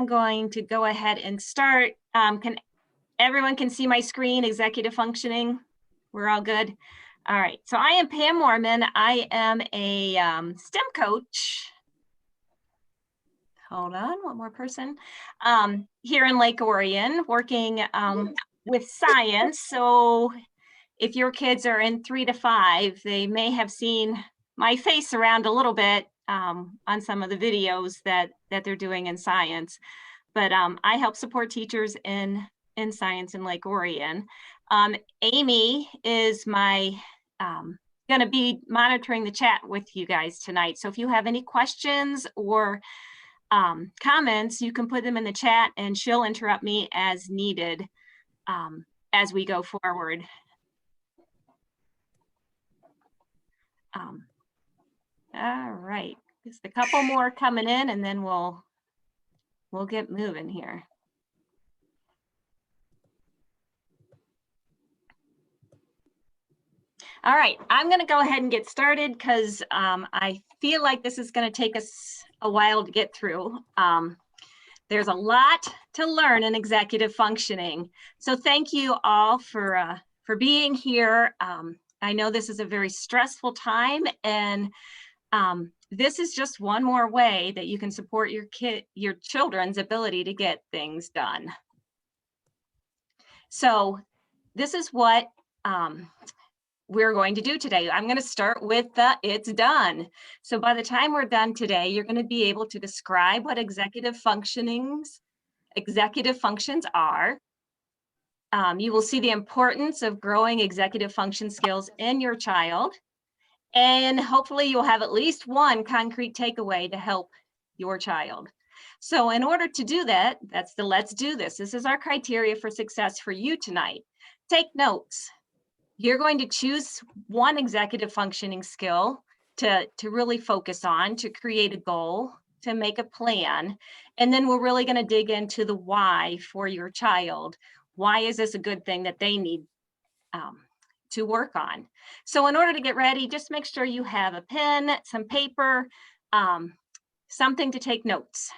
am going to go ahead and start. Everyone can see my screen, executive functioning? We're all good? All right, so I am Pam Moorman. I am a STEM coach. Hold on, one more person. Here in Lake Orion, working with science. So if your kids are in 3 to 5, they may have seen my face around a little bit on some of the videos that they're doing in science. But I help support teachers in science in Lake Orion. Amy is my going to be monitoring the chat with you guys tonight. So if you have any questions or comments, you can put them in the chat and she'll interrupt me as needed as we go forward. All right, just a couple more coming in and then we'll get moving here. All right, I'm going to go ahead and get started because I feel like this is going to take us a while to get through. There's a lot to learn in executive functioning. So thank you all for being here. I know this is a very stressful time, and this is just one more way that you can support your children's ability to get things done. So this is what we're going to do today. I'm going to start with the it's done. So by the time we're done today, you're going to be able to describe what executive functions are. You will see the importance of growing executive function skills in your child. And hopefully you'll have at least one concrete takeaway to help your child. So in order to do that, that's the let's do this. This is our criteria for success for you tonight. Take notes. You're going to choose one executive functioning skill to really focus on, to create a goal, to make a plan. And then we're really going to dig into the why for your child. Why is this a good thing that they need to work on? So in order to get ready, just make sure you have a pen, some paper, something to take notes.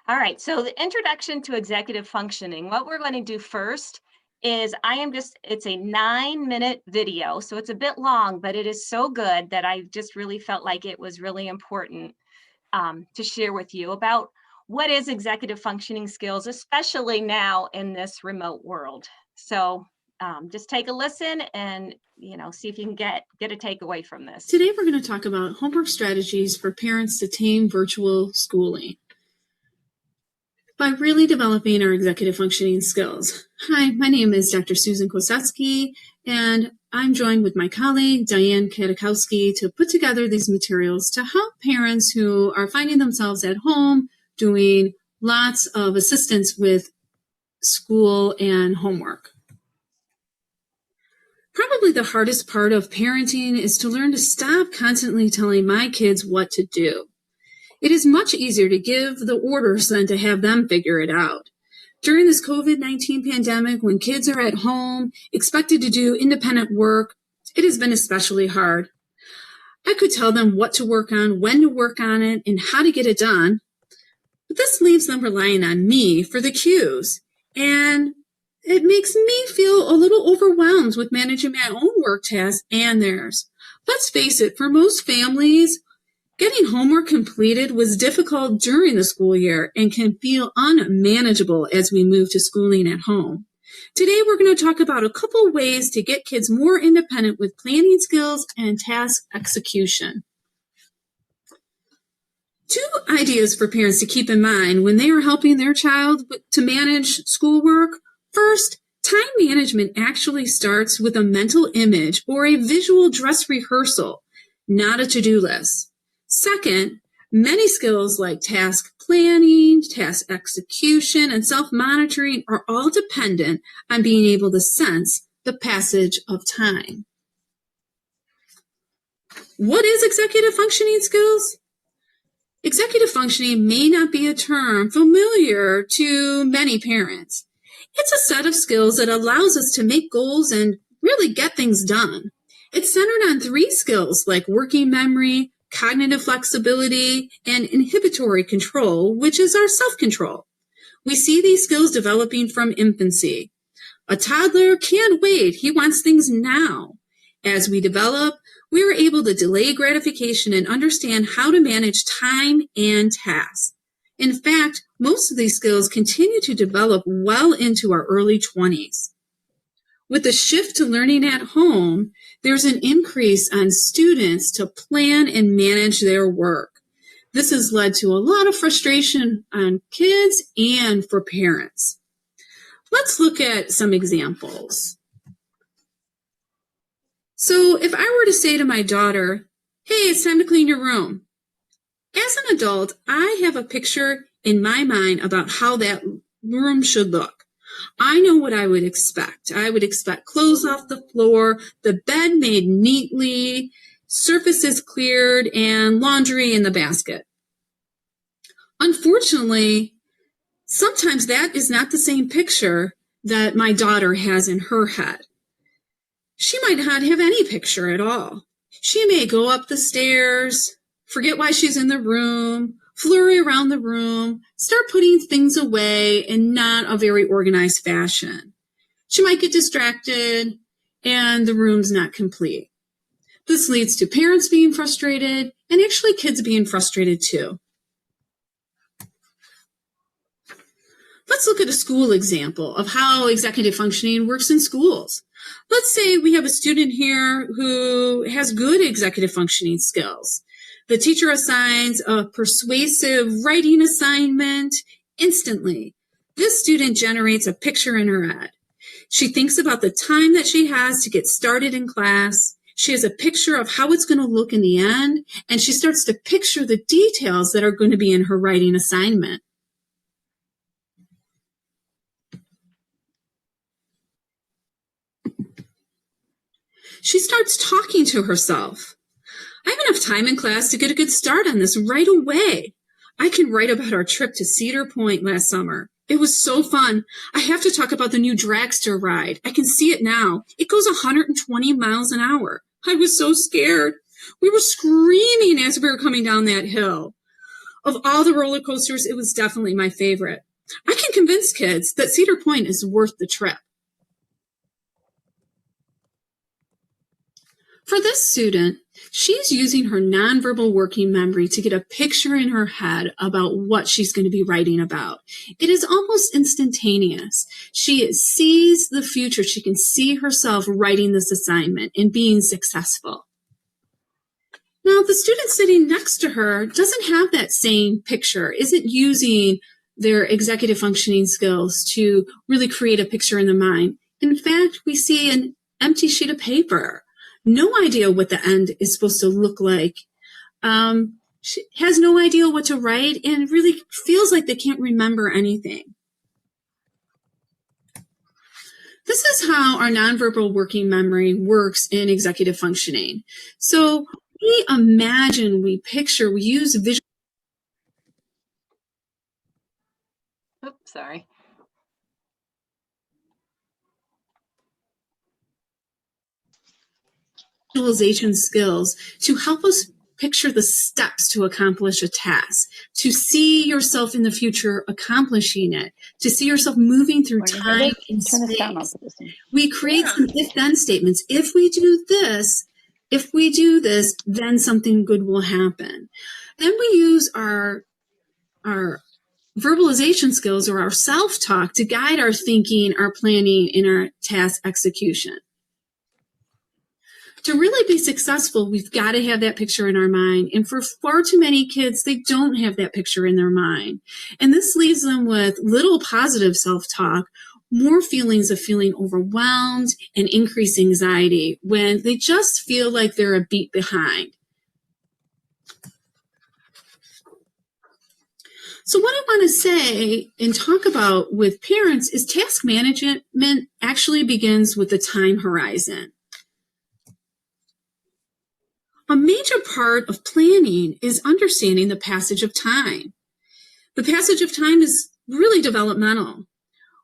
All right, so the introduction to executive functioning, what we're going to do first is it's a 9-minute video, so it's a bit long, but it is so good that I just really felt like it was really important to share with you about what is executive functioning skills, especially now in this remote world. So just take a listen and see if you can get a takeaway from this. Today we're going to talk about homework strategies for parents to tame virtual schooling by really developing our executive functioning skills. Hi, my name is Dr. Susan Kosetsky, and I'm joined with my colleague, Diane Katakowski, to put together these materials to help parents who are finding themselves at home doing lots of assistance with school and homework. Probably the hardest part of parenting is to learn to stop constantly telling my kids what to do. It is much easier to give the orders than to have them figure it out. During this COVID-19 pandemic, when kids are at home, expected to do independent work, it has been especially hard. I could tell them what to work on, when to work on it, and how to get it done. But this leaves them relying on me for the cues. And it makes me feel a little overwhelmed with managing my own work tasks and theirs. Let's face it, for most families, getting homework completed was difficult during the school year and can feel unmanageable as we move to schooling at home. Today, we're going to talk about a couple ways to get kids more independent with planning skills and task execution. 2 ideas for parents to keep in mind when they are helping their child to manage schoolwork. First, time management actually starts with a mental image or a visual dress rehearsal, not a to-do list. Second, many skills like task planning, task execution, and self-monitoring are all dependent on being able to sense the passage of time. What is executive functioning skills? Executive functioning may not be a term familiar to many parents. It's a set of skills that allows us to make goals and really get things done. It's centered on 3 skills like working memory, cognitive flexibility, and inhibitory control, which is our self-control. We see these skills developing from infancy. A toddler can't wait. He wants things now. As we develop, we are able to delay gratification and understand how to manage time and tasks. In fact, most of these skills continue to develop well into our early 20s. With the shift to learning at home, there's an increase on students to plan and manage their work. This has led to a lot of frustration on kids and for parents. Let's look at some examples. So if I were to say to my daughter, hey, it's time to clean your room. As an adult, I have a picture in my mind about how that room should look. I know what I would expect. I would expect clothes off the floor, the bed made neatly, surfaces cleared, and laundry in the basket. Unfortunately, sometimes that is not the same picture that my daughter has in her head. She might not have any picture at all. She may go up the stairs, forget why she's in the room, flurry around the room, start putting things away in not a very organized fashion. She might get distracted and the room's not complete. This leads to parents being frustrated and actually kids being frustrated too. Let's look at a school example of how executive functioning works in schools. Let's say we have a student here who has good executive functioning skills. The teacher assigns a persuasive writing assignment instantly. This student generates a picture in her head. She thinks about the time that she has to get started in class. She has a picture of how it's going to look in the end, and she starts to picture the details that are going to be in her writing assignment. She starts talking to herself. I have enough time in class to get a good start on this right away. I can write about our trip to Cedar Point last summer. It was so fun. I have to talk about the new dragster ride. I can see it now. It goes 120 miles an hour. I was so scared. We were screaming as we were coming down that hill. Of all the roller coasters, it was definitely my favorite. I can convince kids that Cedar Point is worth the trip. For this student, she's using her nonverbal working memory to get a picture in her head about what she's going to be writing about. It is almost instantaneous. She sees the future. She can see herself writing this assignment and being successful. Now, the student sitting next to her doesn't have that same picture, isn't using their executive functioning skills to really create a picture in the mind. In fact, we see an empty sheet of paper. No idea what the end is supposed to look like. She has no idea what to write and really feels like they can't remember anything. This is how our nonverbal working memory works in executive functioning. So we imagine, we picture, we use visual. Oops, sorry. Visualization skills to help us picture the steps to accomplish a task, to see yourself in the future accomplishing it, to see yourself moving through time and space. We create some if-then statements. If we do this, then something good will happen. Then we use our verbalization skills or our self-talk to guide our thinking, our planning, and our task execution. To really be successful, we've got to have that picture in our mind. And for far too many kids, they don't have that picture in their mind. And this leaves them with little positive self-talk, more feelings of feeling overwhelmed and increased anxiety when they just feel like they're a beat behind. So what I want to say and talk about with parents is task management actually begins with the time horizon. A major part of planning is understanding the passage of time. The passage of time is really developmental.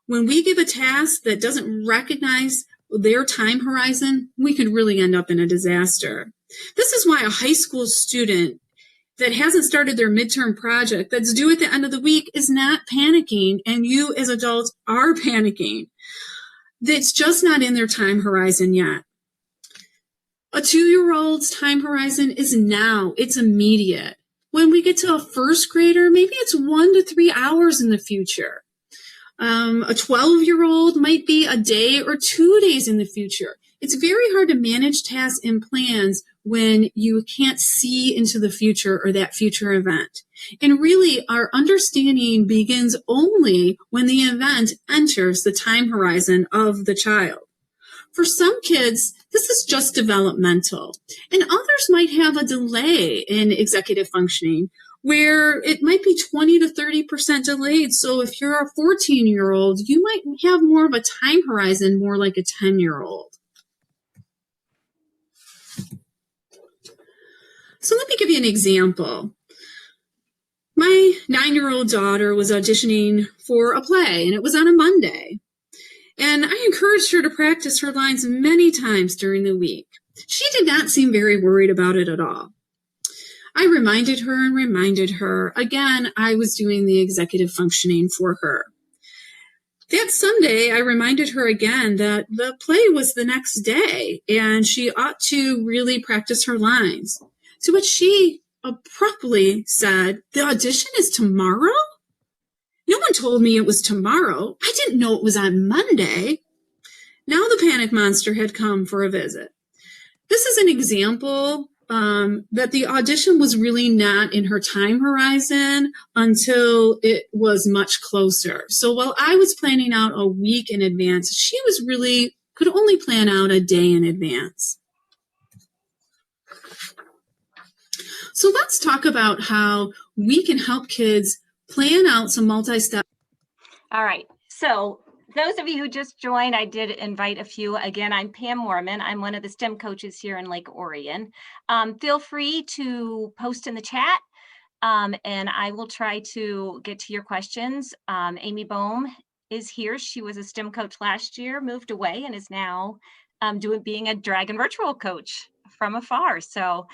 When we give a task that doesn't recognize their time horizon, we could really end up in a disaster. This is why a high school student that hasn't started their midterm project that's due at the end of the week is not panicking, and you as adults are panicking. It's just not in their time horizon yet. A 2-year-old's time horizon is now. It's immediate. When we get to a first grader, maybe it's 1 to 3 hours in the future. A 12-year-old might be a day or 2 days in the future. It's very hard to manage tasks and plans when you can't see into the future or that future event. And really, our understanding begins only when the event enters the time horizon of the child. For some kids, this is just developmental, and others might have a delay in executive functioning where it might be 20 to 30% delayed. So if you're a 14-year-old, you might have more of a time horizon, more like a 10-year-old. So let me give you an example. My 9-year-old daughter was auditioning for a play, and it was on a Monday. And I encouraged her to practice her lines many times during the week. She did not seem very worried about it at all. I reminded her and reminded her. Again, I was doing the executive functioning for her. That Sunday, I reminded her again that the play was the next day and she ought to really practice her lines. To which she abruptly said, "The audition is tomorrow? No one told me it was tomorrow. I didn't know it was on Monday." Now the panic monster had come for a visit. This is an example that the audition was really not in her time horizon until it was much closer. So while I was planning out a week in advance, she was really could only plan out a day in advance. So let's talk about how we can help kids plan out some multi-step. All right. So those of you who just joined, I did invite a few. Again, I'm Pam Mormon. I'm one of the STEM coaches here in Lake Orion. Feel free to post in the chat, and I will try to get to your questions. Amy Bohm is here. She was a STEM coach last year, moved away, and is now being a Dragon virtual coach from afar. So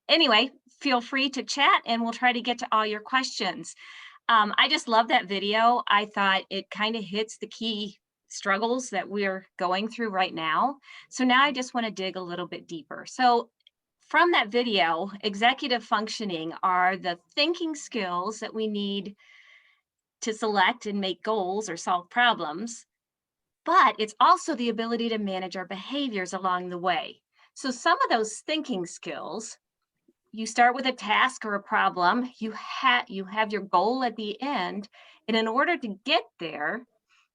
anyway, feel free to chat, and we'll try to get to all your questions. I just love that video. I thought it kind of hits the key struggles that we're going through right now. So now I just want to dig a little bit deeper. So from that video, executive functioning are the thinking skills that we need to select and make goals or solve problems, but it's also the ability to manage our behaviors along the way. So some of those thinking skills, you start with a task or a problem, you have your goal at the end, and in order to get there,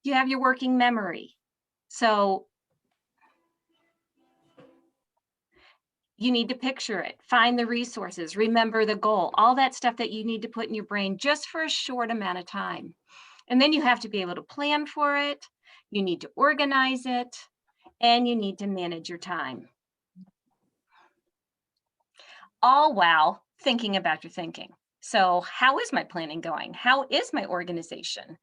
you have your working memory. So you need to picture it, find the resources, remember the goal, all that stuff that you need to put in your brain just for a short amount of time. And then you have to be able to plan for it, you need to organize it, and you need to manage your time. All while thinking about your thinking. So how is my planning going? How is my organization?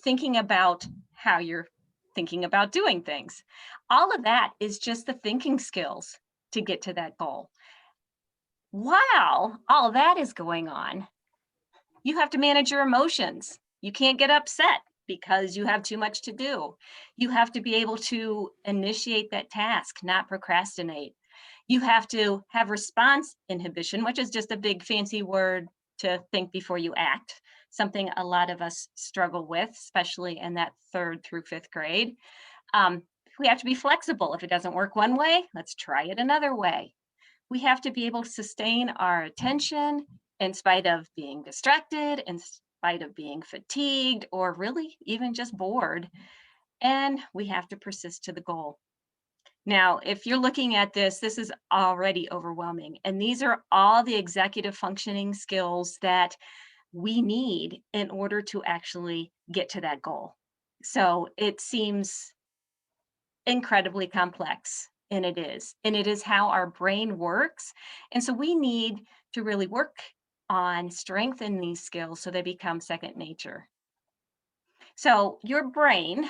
Thinking about how you're thinking about doing things. All of that is just the thinking skills to get to that goal. While all that is going on, you have to manage your emotions. You can't get upset because you have too much to do. You have to be able to initiate that task, not procrastinate. You have to have response inhibition, which is just a big fancy word to think before you act, something a lot of us struggle with, especially in that 3rd through 5th grade. We have to be flexible. If it doesn't work one way, let's try it another way. We have to be able to sustain our attention in spite of being distracted, in spite of being fatigued, or really even just bored. And we have to persist to the goal. Now, if you're looking at this, this is already overwhelming. And these are all the executive functioning skills that we need in order to actually get to that goal. So it seems incredibly complex, and it is. And it is how our brain works. And so we need to really work on strengthening these skills so they become second nature. So your brain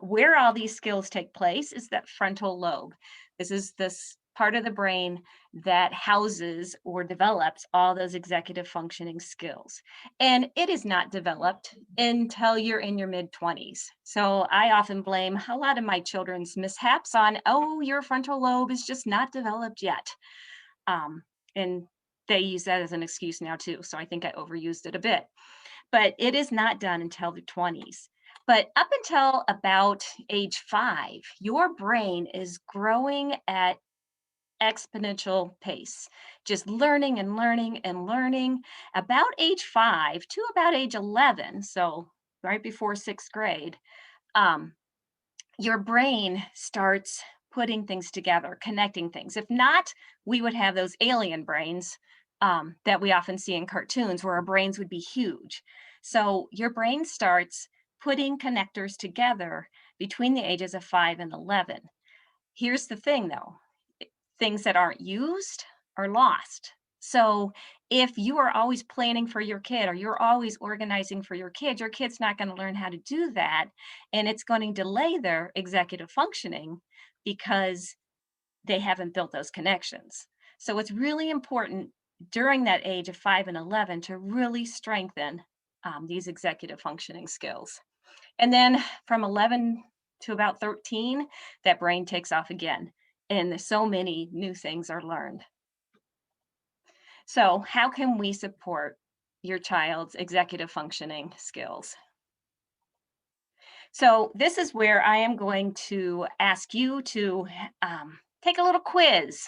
Where all these skills take place is that frontal lobe. This is this part of the brain that houses or develops all those executive functioning skills. And it is not developed until you're in your mid 20s. So I often blame a lot of my children's mishaps on, oh, your frontal lobe is just not developed yet. And they use that as an excuse now too. So I think I overused it a bit, but it is not done until the 20s. But up until about age 5, your brain is growing at exponential pace, just learning and learning and learning. About age 5 to about age 11, so right before 6th grade, um, your brain starts putting things together, connecting things. If not, we would have those alien brains that we often see in cartoons where our brains would be huge. So your brain starts putting connectors together between the ages of 5 and 11. Here's the thing though, things that aren't used are lost. So if you are always planning for your kid or you're always organizing for your kid's not going to learn how to do that. And it's going to delay their executive functioning because they haven't built those connections. So it's really important during that age of 5 and 11 to really strengthen these executive functioning skills. And then from 11 to about 13, that brain takes off again. And so many new things are learned. So, how can we support your child's executive functioning skills? So, this is where I am going to ask you to take a little quiz.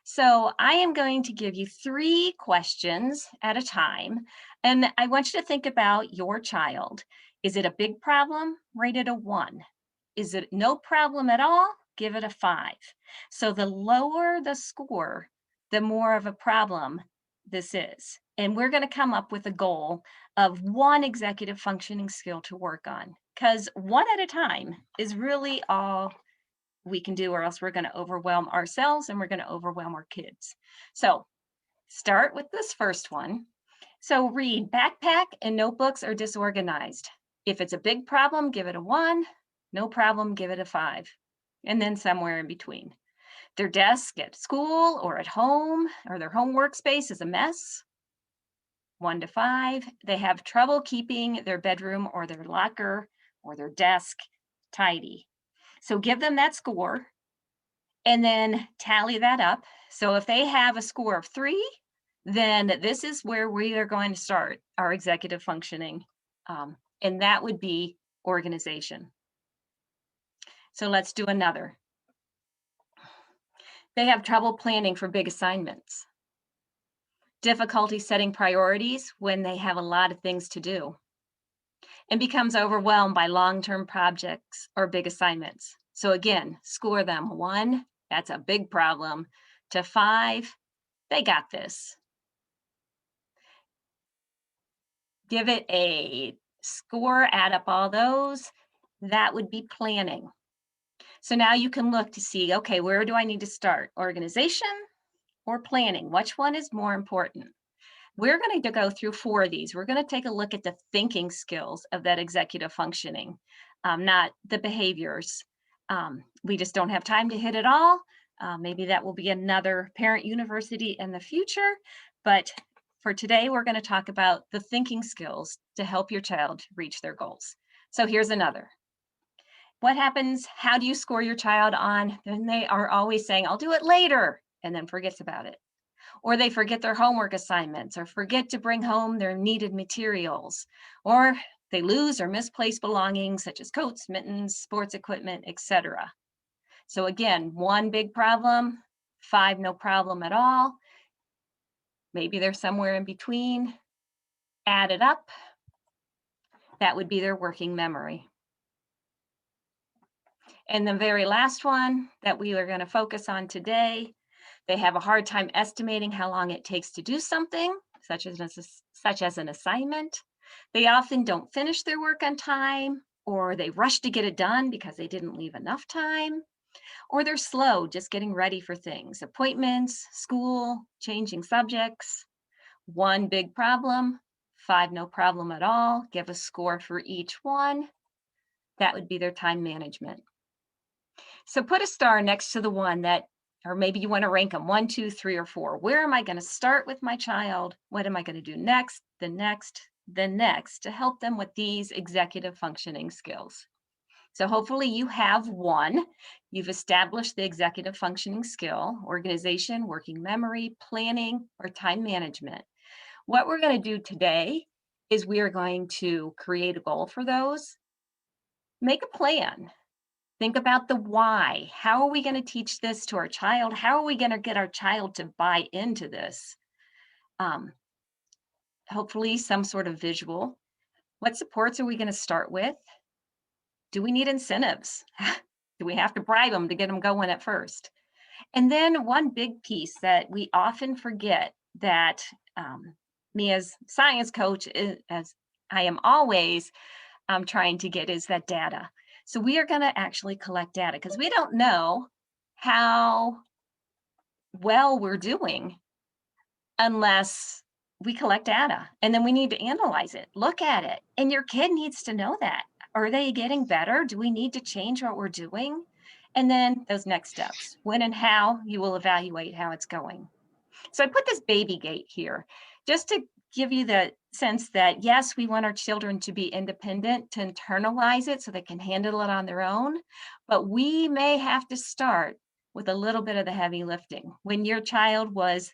So, I am going to give you 3 questions at a time, and I want you to think about your child. Is it a big problem? Rate it a 1. Is it no problem at all? Give it a 5. So the lower the score, the more of a problem this is. And we're going to come up with a goal of 1 executive functioning skill to work on, because 1 at a time is really all we can do, or else we're going to overwhelm ourselves and we're going to overwhelm our kids. So start with this first one. So read, backpack and notebooks are disorganized. If it's a big problem, give it a 1. No problem, give it a 5. And then somewhere in between. Their desk at school or at home or their home workspace is a mess. 1 to 5. They have trouble keeping their bedroom or their locker or their desk tidy. So give them that score and then tally that up. So if they have a score of 3, then this is where we are going to start our executive functioning. And that would be organization. So let's do another. They have trouble planning for big assignments. Difficulty setting priorities when they have a lot of things to do. And becomes overwhelmed by long-term projects or big assignments. So again, score them 1, that's a big problem, to 5, they got this. Give it a score, add up all those. That would be planning. So now you can look to see, okay, where do I need to start? Organization or planning? Which one is more important? We're going to go through 4 of these. We're going to take a look at the thinking skills of that executive functioning, not the behaviors. We just don't have time to hit it all. Maybe that will be another parent university in the future. But for today, we're going to talk about the thinking skills to help your child reach their goals. So here's another. What happens? How do you score your child on? Then they are always saying, I'll do it later, and then forgets about it. Or they forget their homework assignments, or forget to bring home their needed materials, or they lose or misplace belongings such as coats, mittens, sports equipment, etc. So again, 1 big problem, 5 no problem at all. Maybe they're somewhere in between. Add it up. That would be their working memory. And the very last one that we are going to focus on today, they have a hard time estimating how long it takes to do something, such as an assignment. They often don't finish their work on time, or they rush to get it done because they didn't leave enough time, or they're slow just getting ready for things, appointments, school, changing subjects. 1 big problem, 5 no problem at all. Give a score for each one. That would be their time management. So put a star next to the one that, or maybe you want to rank them 1, 2, 3, or 4. Where am I going to start with my child? What am I going to do next, the next, the next to help them with these executive functioning skills? So hopefully you have one. You've established the executive functioning skill: organization, working memory, planning, or time management. What we're going to do today is we are going to create a goal for those, make a plan. Think about the why. How are we going to teach this to our child? How are we going to get our child to buy into this? Hopefully some sort of visual. What supports are we going to start with? Do we need incentives? Do we have to bribe them to get them going at first? And then one big piece that we often forget that me as science coach, as I am always trying to get, is that data. So we are going to actually collect data because we don't know how well we're doing unless we collect data, and then we need to analyze it, look at it. And your kid needs to know that. Are they getting better? Do we need to change what we're doing? And then those next steps, when and how you will evaluate how it's going. So I put this baby gate here just to give you the sense that, yes, we want our children to be independent, to internalize it so they can handle it on their own, but we may have to start with a little bit of the heavy lifting. When your child was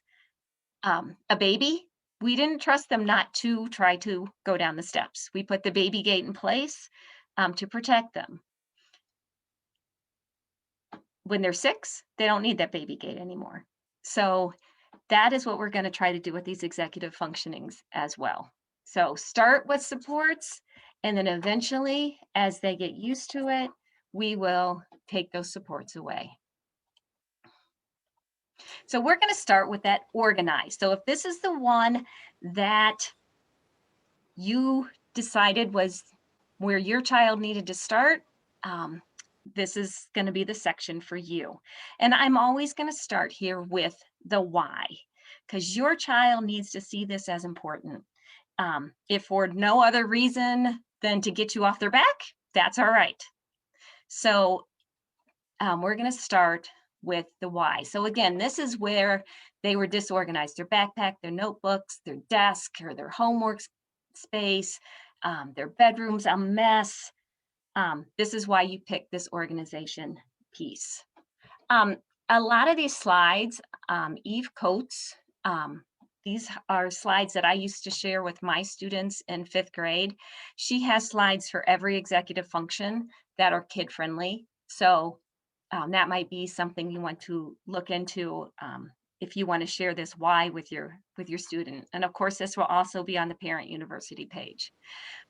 a baby, we didn't trust them not to try to go down the steps. We put the baby gate in place to protect them. When they're 6, they don't need that baby gate anymore. So that is what we're going to try to do with these executive functionings as well. So start with supports, and then eventually, as they get used to it, we will take those supports away. So we're going to start with that organize. So if this is the one that you decided was where your child needed to start, this is going to be the section for you. And I'm always going to start here with the why, because your child needs to see this as important. If for no other reason than to get you off their back, that's all right. So we're going to start with the why. So again, this is where they were disorganized: their backpack, their notebooks, their desk, or their homework space, their bedroom's a mess. This is why you pick this organization piece. A lot of these slides, Eve Coates, these are slides that I used to share with my students in 5th grade. She has slides for every executive function that are kid friendly. So that might be something you want to look into if you want to share this why with your student. And of course, this will also be on the Parent University page.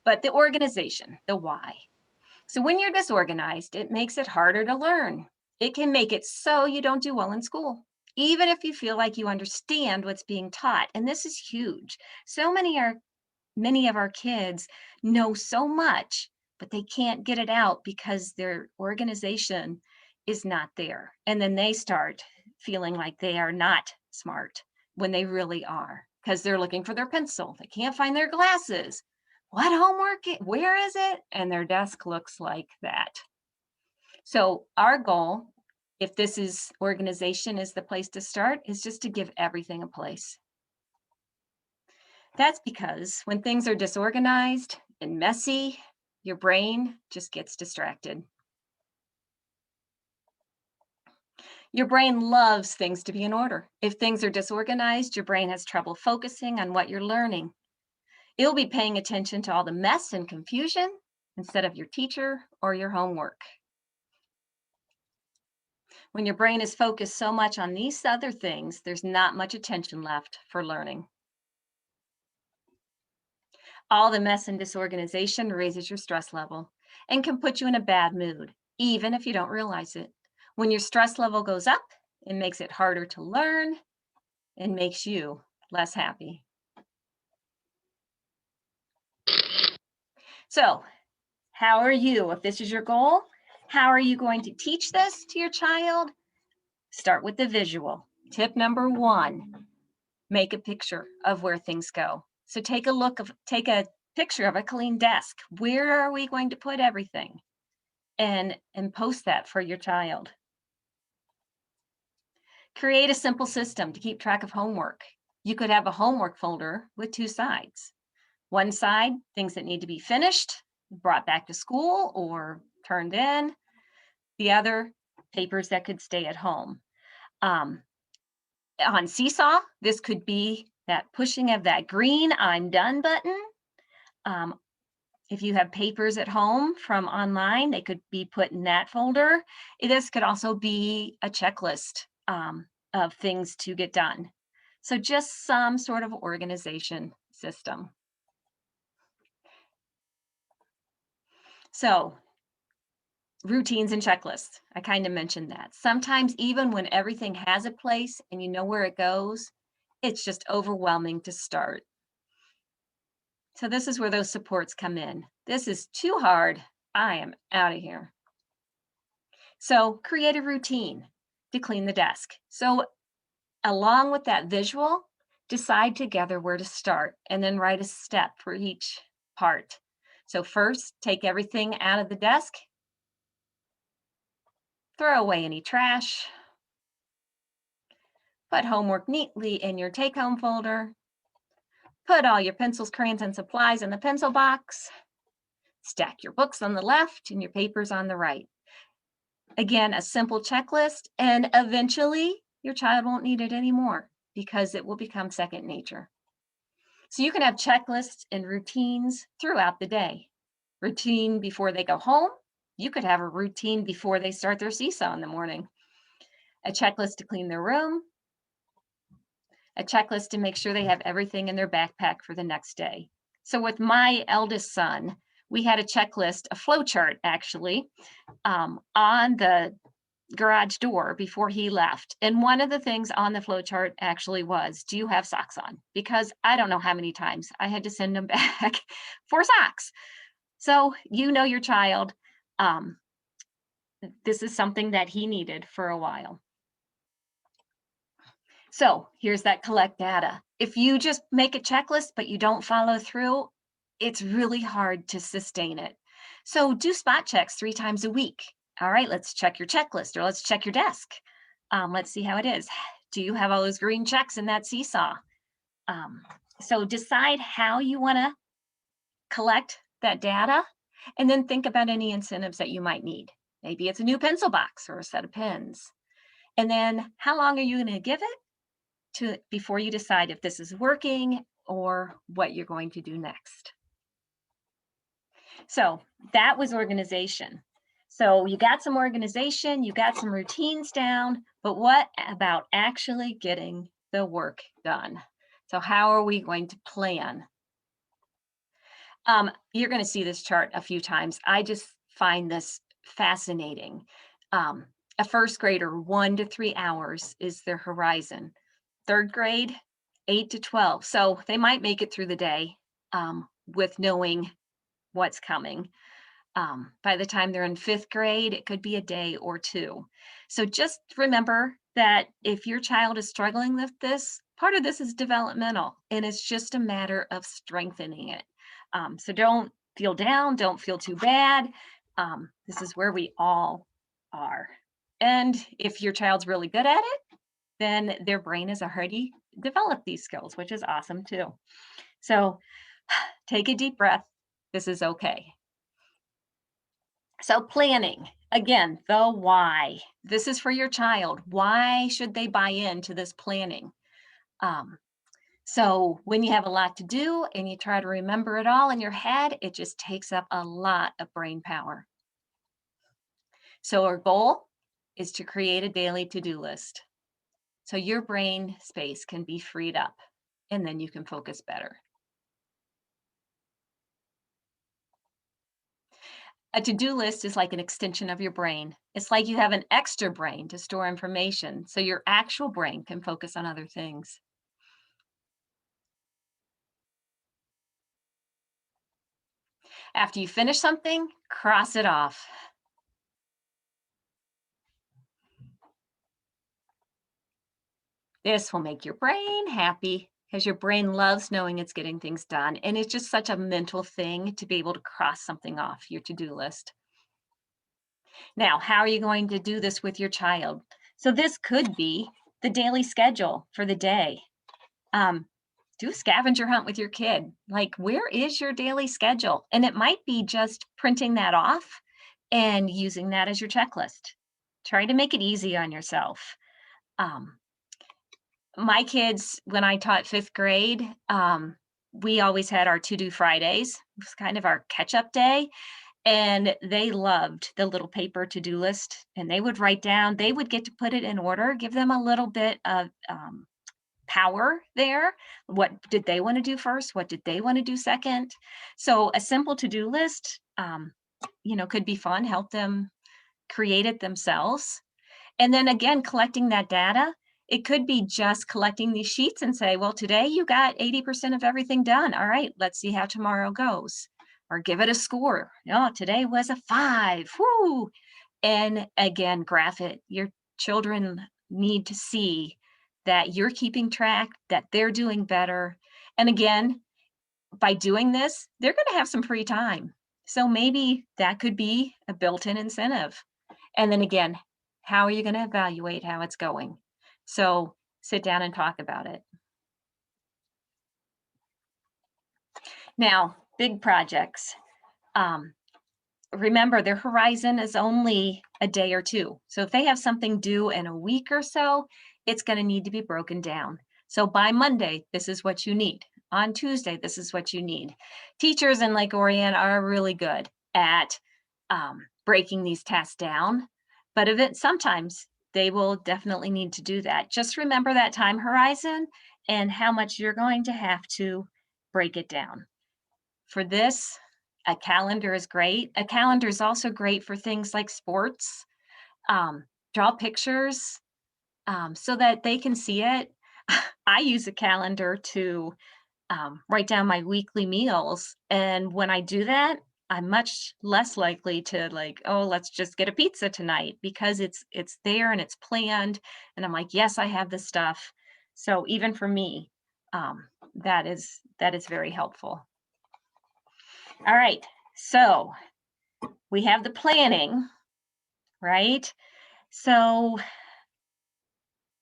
But the organization, the why. So when you're disorganized, it makes it harder to learn. It can make it so you don't do well in school, even if you feel like you understand what's being taught. And this is huge. So many of our kids know so much, but they can't get it out because their organization is not there. And then they start feeling like they are not smart when they really are, because they're looking for their pencil. They can't find their glasses. What homework? Where is it? And their desk looks like that. So our goal, if this is organization is the place to start, is just to give everything a place. That's because when things are disorganized and messy, your brain just gets distracted. Your brain loves things to be in order. If things are disorganized, your brain has trouble focusing on what you're learning. It'll be paying attention to all the mess and confusion instead of your teacher or your homework. When your brain is focused so much on these other things, there's not much attention left for learning. All the mess and disorganization raises your stress level and can put you in a bad mood, even if you don't realize it. When your stress level goes up, it makes it harder to learn and makes you less happy. So, how are you? If this is your goal, how are you going to teach this to your child? Start with the visual. Tip number 1, make a picture of where things go. So take a picture of a clean desk. Where are we going to put everything? and post that for your child. Create a simple system to keep track of homework. You could have a homework folder with 2 sides. One side, things that need to be finished, brought back to school or turned in. The other, papers that could stay at home. On Seesaw, this could be that pushing of that green "I'm done" button. If you have papers at home from online, they could be put in that folder. This could also be a checklist of things to get done. So just some sort of organization system. So routines and checklists, I kind of mentioned that. Sometimes even when everything has a place and you know where it goes, it's just overwhelming to start. So this is where those supports come in. This is too hard. I am out of here. So create a routine to clean the desk. So along with that visual, decide together where to start and then write a step for each part. So first, take everything out of the desk, throw away any trash, put homework neatly in your take-home folder, put all your pencils, crayons, and supplies in the pencil box, stack your books on the left and your papers on the right. Again, a simple checklist, and eventually your child won't need it anymore because it will become second nature. So you can have checklists and routines throughout the day. Routine before they go home. You could have a routine before they start their Seesaw in the morning. A checklist to clean their room. A checklist to make sure they have everything in their backpack for the next day. So with my eldest son, we had a checklist, a flow chart actually, on the garage door before he left. And one of the things on the flow chart actually was, do you have socks on? Because I don't know how many times I had to send him back for socks. So you know your child. This is something that he needed for a while. So here's that collect data. If you just make a checklist, but you don't follow through, it's really hard to sustain it. So do spot checks 3 times a week. All right, let's check your checklist or let's check your desk. Let's see how it is. Do you have all those green checks in that Seesaw? So decide how you want to collect that data and then think about any incentives that you might need. Maybe it's a new pencil box or a set of pens. And then how long are you going to give it before you decide if this is working or what you're going to do next? So that was organization. So you got some organization, you got some routines down, but what about actually getting the work done? So how are we going to plan? You're going to see this chart a few times. I just find this fascinating. A first grader, 1 to 3 hours is their horizon. Third grade, 8 to 12. So they might make it through the day with knowing what's coming. By the time they're in 5th grade, it could be a day or 2. So just remember that if your child is struggling with this, part of this is developmental, and it's just a matter of strengthening it. So don't feel down, don't feel too bad. This is where we all are. And if your child's really good at it, then their brain has already developed these skills, which is awesome too. So take a deep breath. This is okay. So planning, again, the why. This is for your child. Why should they buy into this planning? So when you have a lot to do and you try to remember it all in your head, it just takes up a lot of brain power. So our goal is to create a daily to-do list. So your brain space can be freed up and then you can focus better. A to-do list is like an extension of your brain. It's like you have an extra brain to store information so your actual brain can focus on other things. After you finish something, cross it off. This will make your brain happy because your brain loves knowing it's getting things done. And it's just such a mental thing to be able to cross something off your to-do list. Now, how are you going to do this with your child? So this could be the daily schedule for the day. Do a scavenger hunt with your kid. Like, where is your daily schedule? And it might be just printing that off and using that as your checklist. Try to make it easy on yourself. Um, my kids, when I taught fifth grade, we always had our to-do Fridays. It was kind of our catch-up day. And they loved the little paper to-do list, and they would write down, they would get to put it in order, give them a little bit of power there. What did they want to do first? What did they want to do second? So a simple to-do list, could be fun, help them create it themselves. And then again, collecting that data, it could be just collecting these sheets and say, well, today you got 80% of everything done. All right, let's see how tomorrow goes. Or give it a score. No, today was a 5. Whoo! And again, graph it. Your children need to see that you're keeping track, that they're doing better. And again, by doing this, they're going to have some free time. So maybe that could be a built-in incentive. And then again, how are you going to evaluate how it's going? So sit down and talk about it. Now, big projects. Remember, their horizon is only a day or two. So if they have something due in a week or so, it's going to need to be broken down. So by Monday, this is what you need. On Tuesday, this is what you need. Teachers in Lake Orion are really good at breaking these tasks down, but sometimes they will definitely need to do that. Just remember that time horizon and how much you're going to have to break it down. For this, a calendar is great. A calendar is also great for things like sports. Draw pictures so that they can see it. I use a calendar to write down my weekly meals. And when I do that, I'm much less likely to like, oh, let's just get a pizza tonight, because it's there and it's planned. And I'm like, yes, I have this stuff. So even for me, that is very helpful. All right, so we have the planning, right? So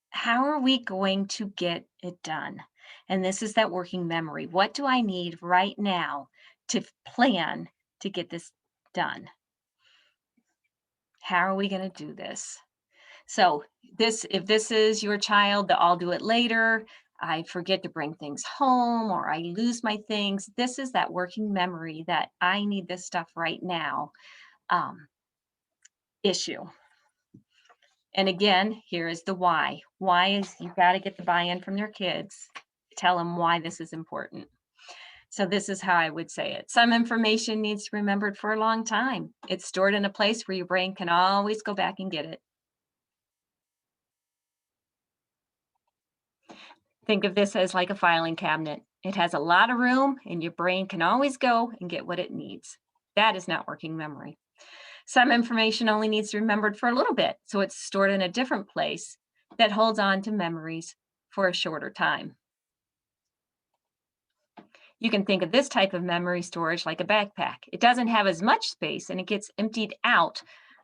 how are we going to get it done? And this is that working memory. What do I need right now to plan to get this done? How are we going to do this? So if this is your child, the I'll do it later, I forget to bring things home, or I lose my things. This is that working memory that I need this stuff right now issue. And again, here is the why. Why is you've got to get the buy-in from your kids. Tell them why this is important. So this is how I would say it. Some information needs to be remembered for a long time. It's stored in a place where your brain can always go back and get it. Think of this as like a filing cabinet. It has a lot of room and your brain can always go and get what it needs. That is not working memory. Some information only needs to be remembered for a little bit, so it's stored in a different place that holds on to memories for a shorter time. You can think of this type of memory storage like a backpack. It doesn't have as much space and it gets emptied out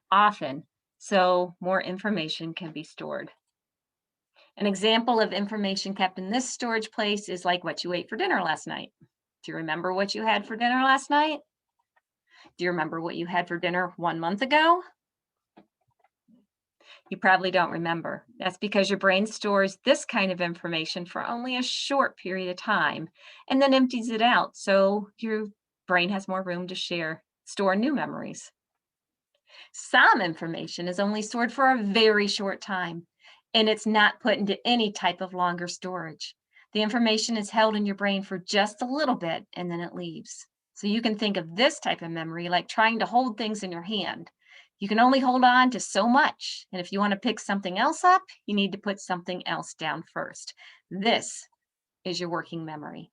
often, so more information can be stored. An example of information kept in this storage place is like what you ate for dinner last night. Do you remember what you had for dinner last night? Do you remember what you had for dinner 1 month ago? You probably don't remember. That's because your brain stores this kind of information for only a short period of time and then empties it out, so your brain has more room to store new memories. Some information is only stored for a very short time, and it's not put into any type of longer storage. The information is held in your brain for just a little bit and then it leaves. So you can think of this type of memory like trying to hold things in your hand. You can only hold on to so much. And if you want to pick something else up, you need to put something else down first. This is your working memory.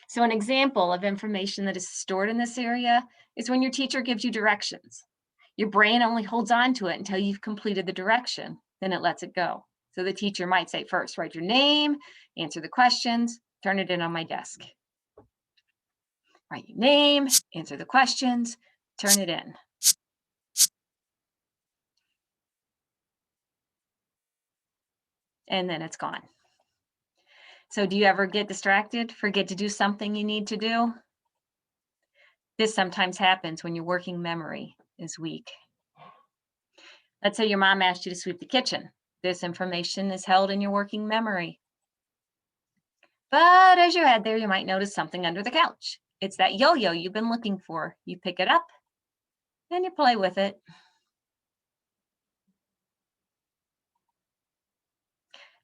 So an example of information that is stored in this area is when your teacher gives you directions. Your brain only holds on to it until you've completed the direction, then it lets it go. So the teacher might say first, write your name, answer the questions, turn it in on my desk. Write your name, answer the questions, turn it in. and then it's gone. So do you ever get distracted, forget to do something you need to do? This sometimes happens when your working memory is weak. Let's say your mom asked you to sweep the kitchen. This information is held in your working memory. But as you head there, you might notice something under the couch. It's that yo-yo you've been looking for. You pick it up and you play with it.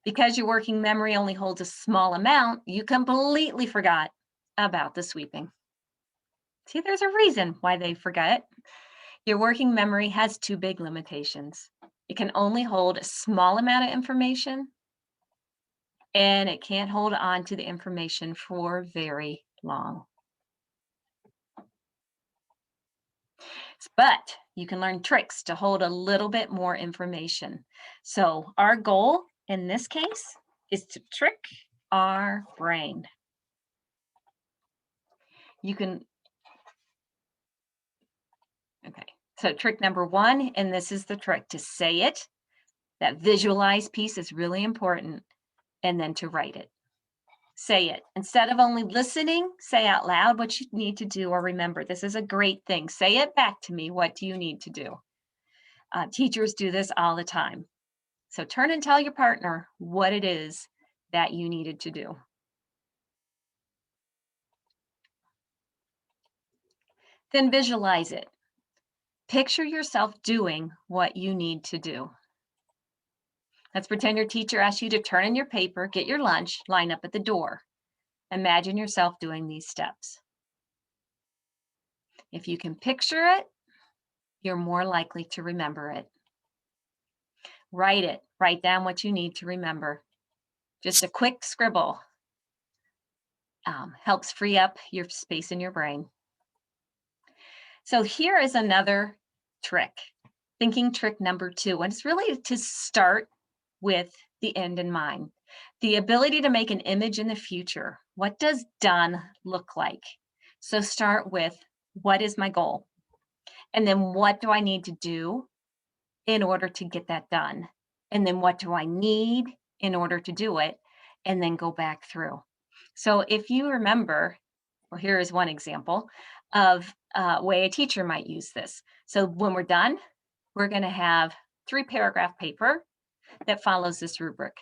Because your working memory only holds a small amount, you completely forgot about the sweeping. See, there's a reason why they forget. Your working memory has two big limitations. It can only hold a small amount of information, and it can't hold on to the information for very long. But you can learn tricks to hold a little bit more information. So our goal in this case is to trick our brain. You can, okay, so trick number one, and this is the trick, to say it. That visualize piece is really important, and then to write it. Say it. Instead of only listening, say out loud what you need to do or remember. This is a great thing. Say it back to me. What do you need to do? Teachers do this all the time. So turn and tell your partner what it is that you needed to do. Then visualize it. Picture yourself doing what you need to do. Let's pretend your teacher asks you to turn in your paper, get your lunch, line up at the door. Imagine yourself doing these steps. If you can picture it, you're more likely to remember it. Write it. Write down what you need to remember. Just a quick scribble helps free up your space in your brain. So here is another trick, thinking trick number two, and it's really to start with the end in mind. The ability to make an image in the future. What does done look like? So start with, what is my goal? And then what do I need to do in order to get that done? And then what do I need in order to do it? And then go back through. So if you remember, well, here is one example of a way a teacher might use this. So when we're done, we're going to have 3-paragraph paper that follows this rubric.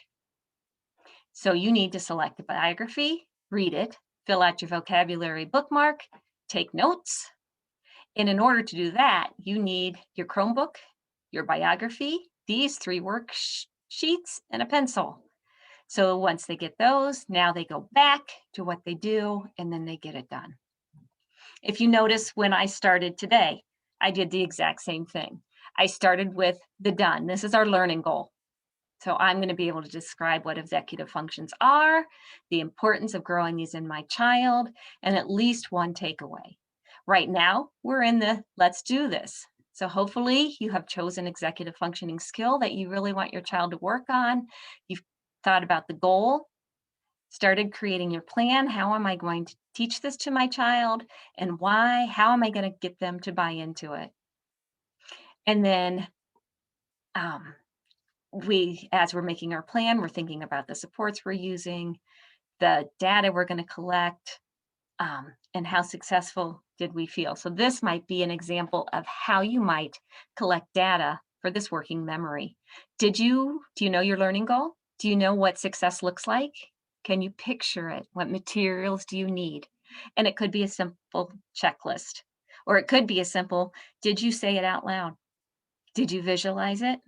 So you need to select a biography, read it, fill out your vocabulary bookmark, take notes. And in order to do that, you need your Chromebook, your biography, these 3 worksheets, and a pencil. So once they get those, now they go back to what they do, and then they get it done. If you notice, when I started today, I did the exact same thing. I started with the done. This is our learning goal. So I'm going to be able to describe what executive functions are, the importance of growing these in my child, and at least one takeaway. Right now, we're in the let's do this. So hopefully you have chosen executive functioning skill that you really want your child to work on. You've thought about the goal, started creating your plan. How am I going to teach this to my child, and why? How am I going to get them to buy into it? And then as we're making our plan, we're thinking about the supports we're using, the data we're going to collect, and how successful did we feel. So this might be an example of how you might collect data for this working memory. Do you know your learning goal? Do you know what success looks like? Can you picture it? What materials do you need? And it could be a simple checklist, or it could be a simple, did you say it out loud? Did you visualize it?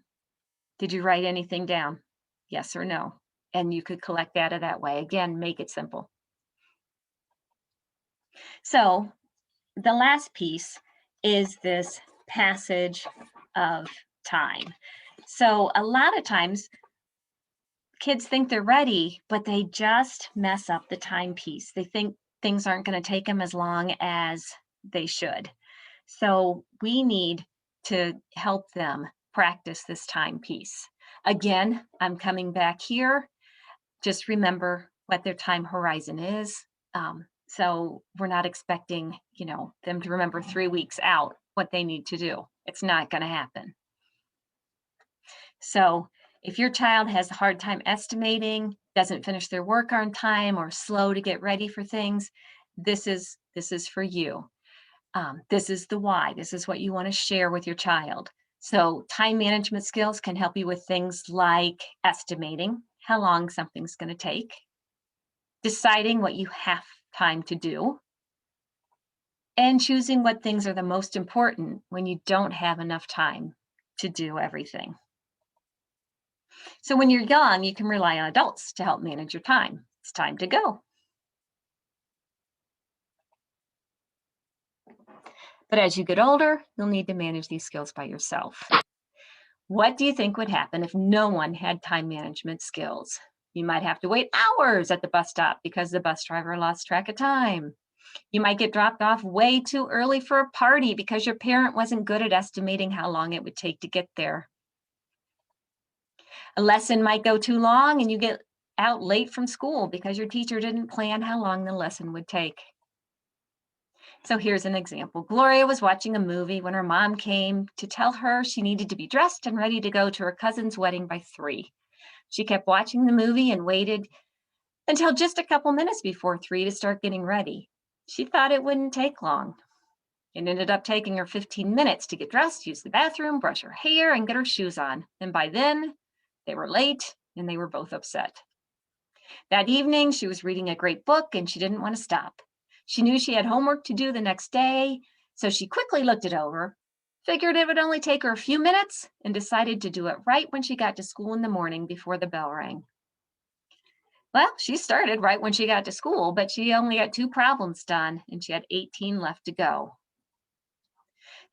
Did you write anything down? Yes or no? And you could collect data that way. Again, make it simple. So the last piece is this passage of time. So a lot of times kids think they're ready, but they just mess up the time piece. They think things aren't going to take them as long as they should. So we need to help them practice this time piece. Again, I'm coming back here. Just remember what their time horizon is. So we're not expecting, them to remember 3 weeks out what they need to do. It's not going to happen. So If your child has a hard time estimating, doesn't finish their work on time, or slow to get ready for things, this is for you. This is the why. This is what you want to share with your child. So time management skills can help you with things like estimating how long something's going to take, deciding what you have time to do, and choosing what things are the most important when you don't have enough time to do everything. So when you're young, you can rely on adults to help manage your time. It's time to go. But as you get older, you'll need to manage these skills by yourself. What do you think would happen if no one had time management skills? You might have to wait hours at the bus stop because the bus driver lost track of time. You might get dropped off way too early for a party because your parent wasn't good at estimating how long it would take to get there. A lesson might go too long and you get out late from school because your teacher didn't plan how long the lesson would take. So here's an example. Gloria was watching a movie when her mom came to tell her she needed to be dressed and ready to go to her cousin's wedding by 3. She kept watching the movie and waited until just a couple minutes before 3 to start getting ready. She thought it wouldn't take long. It ended up taking her 15 minutes to get dressed, use the bathroom, brush her hair, and get her shoes on. And by then, they were late and they were both upset. That evening, she was reading a great book and she didn't want to stop. She knew she had homework to do the next day, so she quickly looked it over, figured it would only take her a few minutes, and decided to do it right when she got to school in the morning before the bell rang. Well, she started right when she got to school, but she only got 2 problems done and she had 18 left to go.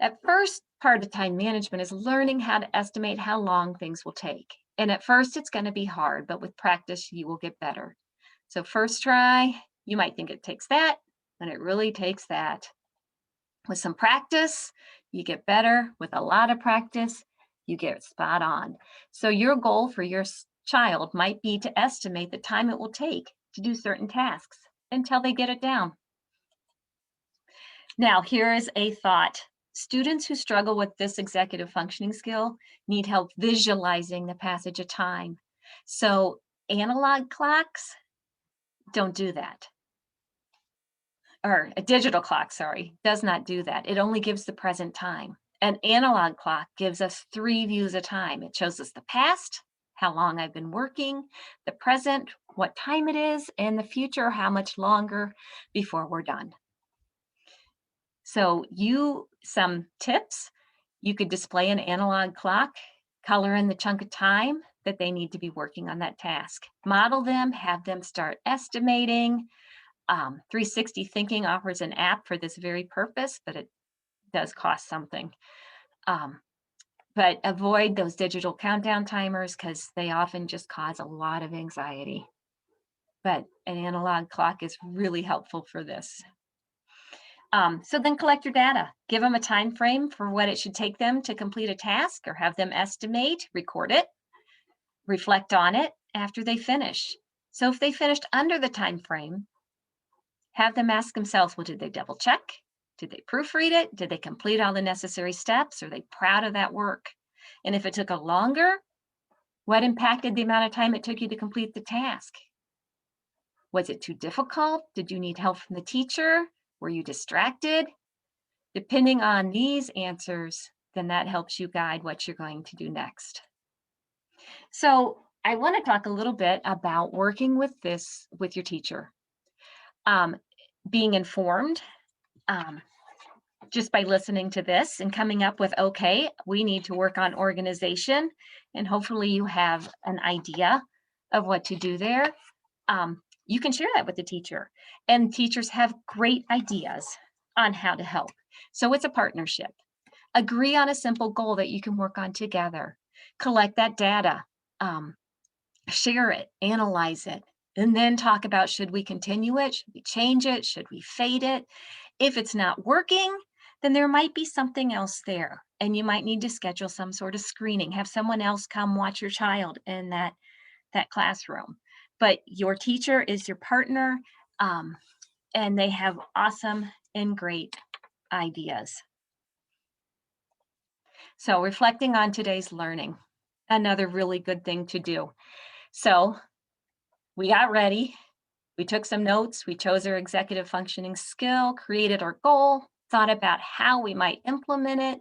That first part of time management is learning how to estimate how long things will take. And at first, it's going to be hard, but with practice, you will get better. So first try, you might think it takes that, and it really takes that. With some practice, you get better. With a lot of practice, you get spot on. So your goal for your child might be to estimate the time it will take to do certain tasks until they get it down. Now, here is a thought. Students who struggle with this executive functioning skill need help visualizing the passage of time. So analog clocks don't do that. Or a digital clock, sorry, does not do that. It only gives the present time. An analog clock gives us 3 views of time. It shows us the past, how long I've been working, the present, what time it is, and the future, how much longer before we're done. So some tips, you could display an analog clock, color in the chunk of time that they need to be working on that task. Model them, have them start estimating. 360 Thinking offers an app for this very purpose, but it does cost something. But avoid those digital countdown timers because they often just cause a lot of anxiety. But an analog clock is really helpful for this. So then collect your data. Give them a time frame for what it should take them to complete a task, or have them estimate, record it, reflect on it after they finish. So if they finished under the time frame, have them ask themselves, well, did they double check? Did they proofread it? Did they complete all the necessary steps? Are they proud of that work? And if it took a longer, what impacted the amount of time it took you to complete the task? Was it too difficult? Did you need help from the teacher? Were you distracted? Depending on these answers, then that helps you guide what you're going to do next. So I want to talk a little bit about working with this with your teacher. Being informed just by listening to this and coming up with, okay, we need to work on organization, and hopefully you have an idea of what to do there. You can share that with the teacher, and teachers have great ideas on how to help. So it's a partnership. Agree on a simple goal that you can work on together. Collect that data, share it, analyze it, and then talk about, should we continue it? Should we change it? Should we fade it? If it's not working, then there might be something else there, and you might need to schedule some sort of screening. Have someone else come watch your child in that classroom. But your teacher is your partner, and they have awesome and great ideas. So reflecting on today's learning. Another really good thing to do. So we got ready. We took some notes. We chose our executive functioning skill, created our goal, thought about how we might implement it,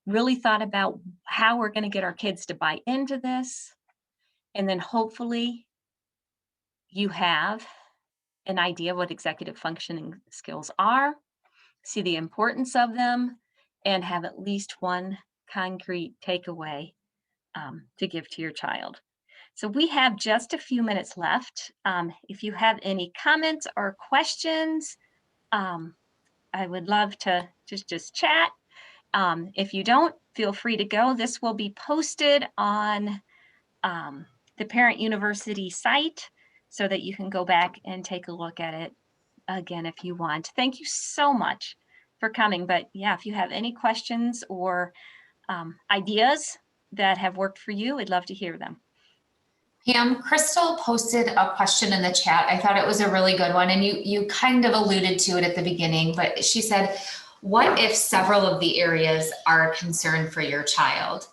really thought about how we're going to get our kids to buy into this. And then hopefully you have an idea what executive functioning skills are, see the importance of them, and have at least one concrete takeaway to give to your child. So we have just a few minutes left. If you have any comments or questions, I would love to just chat. If you don't, feel free to go. This will be posted on the Parent University site so that you can go back and take a look at it again if you want. Thank you so much for coming. But yeah, if you have any questions or ideas that have worked for you, I'd love to hear them. Pam, Crystal posted a question in the chat. I thought it was a really good one, and you kind of alluded to it at the beginning, but she said, what if several of the areas are a concern for your child?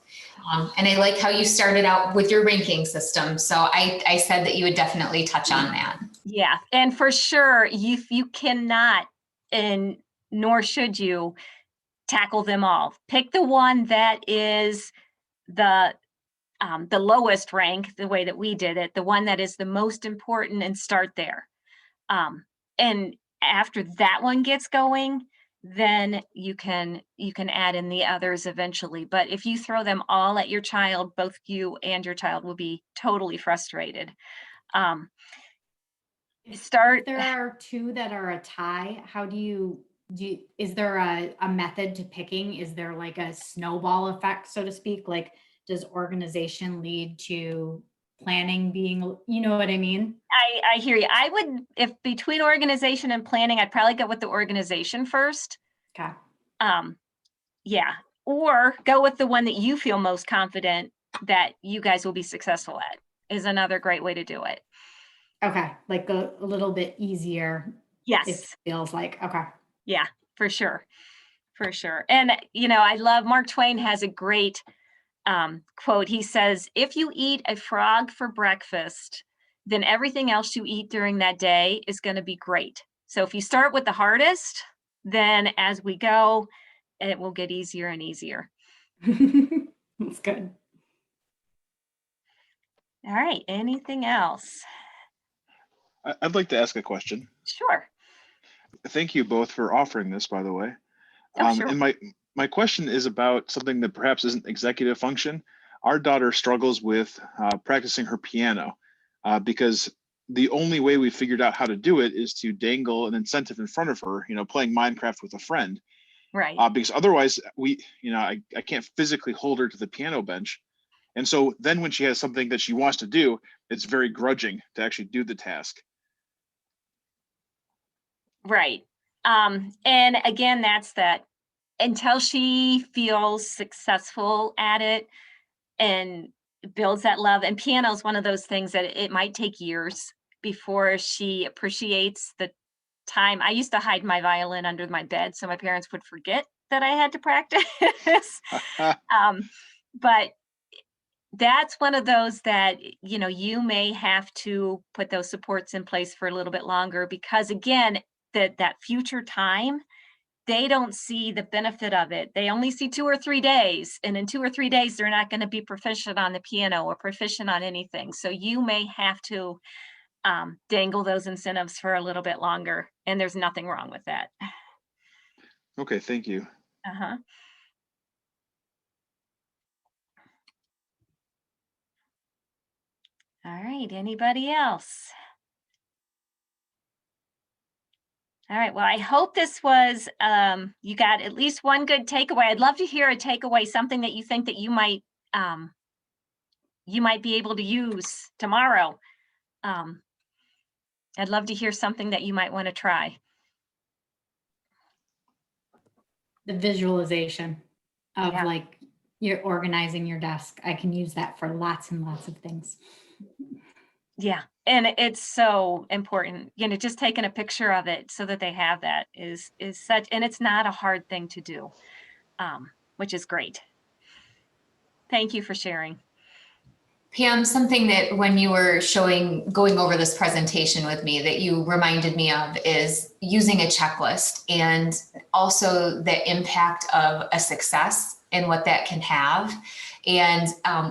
And I like how you started out with your ranking system. So I said that you would definitely touch on that. Yeah, and for sure, you cannot, and nor should you, tackle them all. Pick the one that is the lowest rank, the way that we did it, the one that is the most important, and start there. And after that one gets going, then you can add in the others eventually. But if you throw them all at your child, both you and your child will be totally frustrated. If there are two that are a tie, how is there a method to picking? Is there like a snowball effect, so to speak? Like, does organization lead to planning being, you know what I mean? I hear you. I would, if between organization and planning, I'd probably go with the organization first. Okay. Yeah. Or go with the one that you feel most confident that you guys will be successful at is another great way to do it. Okay. Like a little bit easier. Yes. It feels like, okay. Yeah, for sure. For sure. And, I love Mark Twain has a great quote. He says, if you eat a frog for breakfast, then everything else you eat during that day is going to be great. So if you start with the hardest, then as we go, it will get easier and easier. That's good. All right. Anything else? I'd like to ask a question. Sure. Thank you both for offering this, by the way. Sure. And my question is about something that perhaps isn't executive function. Our daughter struggles with practicing her piano because the only way we figured out how to do it is to dangle an incentive in front of her, playing Minecraft with a friend. Right. Because otherwise I can't physically hold her to the piano bench. And so then when she has something that she wants to do, it's very grudging to actually do the task. Right. And again, that's that until she feels successful at it and builds that love. And piano is one of those things that it might take years before she appreciates the time. I used to hide my violin under my bed so my parents would forget that I had to practice. But that's one of those that, you may have to put those supports in place for a little bit longer because again, that future time, they don't see the benefit of it. They only see 2 or 3 days. And in 2 or 3 days, they're not going to be proficient on the piano or proficient on anything. So you may have to dangle those incentives for a little bit longer. And there's nothing wrong with that. Okay, thank you. Uh-huh. All right, anybody else? All right, well, I hope this was, you got at least one good takeaway. I'd love to hear a takeaway, something that you think that you might be able to use tomorrow. I'd love to hear something that you might want to try. The visualization of Yeah. like you're organizing your desk. I can use that for lots and lots of things. Yeah, and it's so important, just taking a picture of it so that they have that is such, and it's not a hard thing to do, which is great. Thank you for sharing. Pam, something that when you were going over this presentation with me that you reminded me of is using a checklist and also the impact of a success and what that can have. And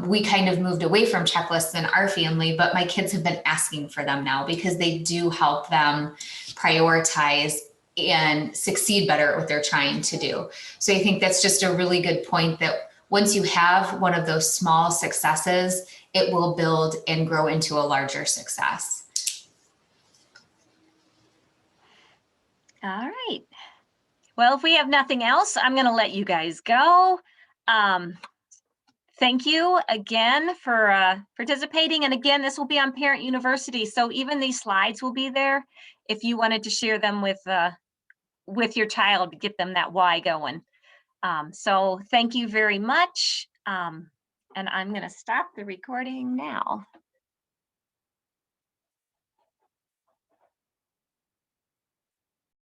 we kind of moved away from checklists in our family, but my kids have been asking for them now because they do help them prioritize and succeed better at what they're trying to do. So I think that's just a really good point that once you have one of those small successes, it will build and grow into a larger success. All right. Well, if we have nothing else, I'm going to let you guys go. Thank you again for participating. And again, this will be on Parent University. So even these slides will be there if you wanted to share them with your child to get them that why going. So thank you very much. And I'm going to stop the recording now.